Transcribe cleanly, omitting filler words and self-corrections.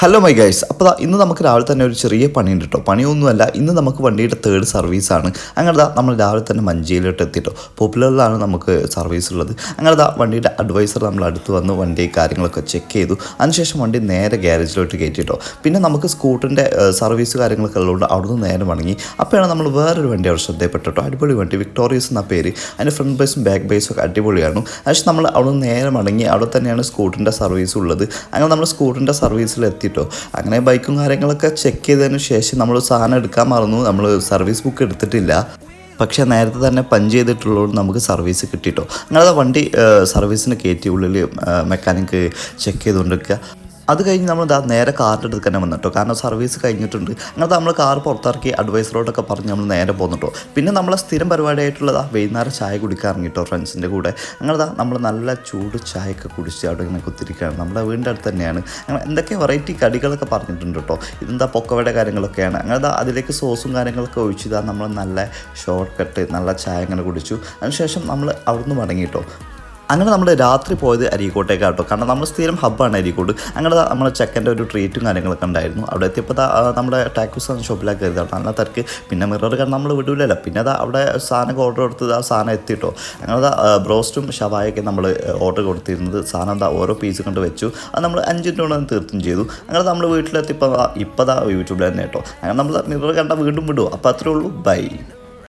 Hello my guys. അപ്പോൾ ഇന്ന് നമുക്ക് രാവിലെ തന്നെ ഒരു ചെറിയ പണിയുണ്ട് കേട്ടോ. പണിയൊന്നുമല്ല, ഇന്ന് നമുക്ക് വണ്ടിയുടെ തേർഡ് സർവീസാണ്. അങ്ങനെ നമ്മൾ രാവിലെ തന്നെ മഞ്ചേരിയിലോട്ട് എത്തിയിട്ടോ. പോപ്പുലറിലാണ് നമുക്ക് സർവീസ് ഉള്ളത്. അങ്ങനെ വണ്ടിയുടെ അഡ്വൈസർ നമ്മൾ അടുത്ത് വന്ന് വണ്ടി കാര്യങ്ങളൊക്കെ ചെക്ക് ചെയ്തു. അതിനുശേഷം വണ്ടി നേരെ ഗ്യാരേജിലോട്ട് കയറ്റിട്ടോ. പിന്നെ നമുക്ക് സ്കൂട്ടറിൻ്റെ സർവീസ് കാര്യങ്ങളൊക്കെ ഉള്ളതുകൊണ്ട് അവിടുന്ന് നേരെ മടങ്ങി. അപ്പോഴാണ് നമ്മൾ വേറൊരു വണ്ടി അവിടെ ശ്രദ്ധയപ്പെട്ടോ. അടിപൊളി വണ്ടി, വിക്ടോറിയസ് എന്ന പേര്. അതിൻ്റെ ഫ്രണ്ട് ബേസും ബാക്ക് ബേസും ഒക്കെ അടിപൊളിയാണ്. പക്ഷേ നമ്മൾ അവിടുന്ന് നേരെ മടങ്ങി. അവിടെ തന്നെയാണ് സ്കൂട്ടറിൻ്റെ സർവീസ് ഉള്ളത്. അങ്ങനെ നമ്മൾ സ്കൂട്ടറിൻ്റെ സർവീസിലെത്തി. അങ്ങനെ ബൈക്കും കാര്യങ്ങളൊക്കെ ചെക്ക് ചെയ്തതിന് ശേഷം നമ്മൾ സാധനം എടുക്കാൻ മറന്നു. നമ്മൾ സർവീസ് ബുക്ക് എടുത്തിട്ടില്ല. പക്ഷേ നേരത്തെ തന്നെ പഞ്ച് ചെയ്തിട്ടുള്ളതുകൊണ്ട് നമുക്ക് സർവീസ് കിട്ടിയിട്ടോ. അങ്ങനെ വണ്ടി സർവീസിന് കയറ്റി ഉള്ളിൽ മെക്കാനിക്ക് ചെക്ക് ചെയ്തുകൊണ്ടിരിക്കുക. അത് കഴിഞ്ഞ് നമ്മൾ നേരെ കാറിൻ്റെ അടുത്ത് തന്നെ വന്നിട്ടോ. കാരണം സർവീസ് കഴിഞ്ഞിട്ടുണ്ട്. അങ്ങനത്തെ നമ്മൾ കാർ പുറത്തിറക്കി അഡ്വൈസറോടൊക്കെ പറഞ്ഞ് നമ്മൾ നേരെ പോന്നിട്ടോ. പിന്നെ നമ്മളെ സ്ഥിരം പരിപാടിയായിട്ടുള്ളതാ വൈകുന്നേരം ചായ കുടിക്കാറിങ്ങിട്ടോ ഫ്രണ്ട്സിൻ്റെ കൂടെ. അങ്ങനെ നമ്മൾ നല്ല ചൂട് ചായയൊക്കെ കുടിച്ച് അവിടെ ഇങ്ങനെ കുത്തിരിക്കുകയാണ്. നമ്മുടെ വീടിൻ്റെ അടുത്ത് തന്നെയാണ്. അങ്ങനെ എന്തൊക്കെ വെറൈറ്റി കടികളൊക്കെ പറഞ്ഞിട്ടുണ്ട് കേട്ടോ. ഇതെന്താ പൊക്കവയുടെ കാര്യങ്ങളൊക്കെയാണ്. അങ്ങനെ അതിലേക്ക് സോസും കാര്യങ്ങളൊക്കെ ഒഴിച്ചിതാ നമ്മൾ നല്ല ഷോർട്ട് കട്ട് നല്ല ചായ ഇങ്ങനെ കുടിച്ചു. അതിനുശേഷം നമ്മൾ അവിടുന്ന് മടങ്ങിയിട്ടോ. അങ്ങനെ നമ്മൾ രാത്രി പോയത് അരീക്കോട്ടേക്കാട്ടോ. കാരണം നമ്മൾ സ്ഥിരം ഹബ്ബാണ് അരീക്കോട്. അങ്ങനെ നമ്മളെ ചെക്കൻ്റെ ഒരു ട്രീറ്റും കാര്യങ്ങളൊക്കെ ഉണ്ടായിരുന്നു. അവിടെ എത്തിയപ്പോൾ നമ്മുടെ ടാക്കൂസ് ഷോപ്പിലേക്ക് കയറിയതാണ്. നല്ല തിരക്ക്. പിന്നെ മിറർ കാരണം നമ്മൾ വിടൂലല്ലോ. പിന്നെ അവിടെ സാധനം ഓർഡർ കൊടുത്തത് ആ സാധനം എത്തിയിട്ടോ. അങ്ങനെ ബ്രോസ്റ്റും ഷവായൊക്കെ നമ്മൾ ഓർഡർ കൊടുത്തിരുന്നത്. സാധനം ഓരോ പീസ് കൊണ്ട് വെച്ചു. അത് നമ്മൾ 5 മിനിറ്റ് കൊണ്ട് തീർത്തും ചെയ്തു. അങ്ങനെ നമ്മൾ വീട്ടിലെത്തിയപ്പോൾ യൂട്യൂബിൽ തന്നെ കേട്ടോ. അങ്ങനെ നമ്മൾ മിറർ കണ്ടാൽ വീണ്ടും വിടുമോ. അപ്പോൾ അത്രേ ഉള്ളൂ. ബൈ.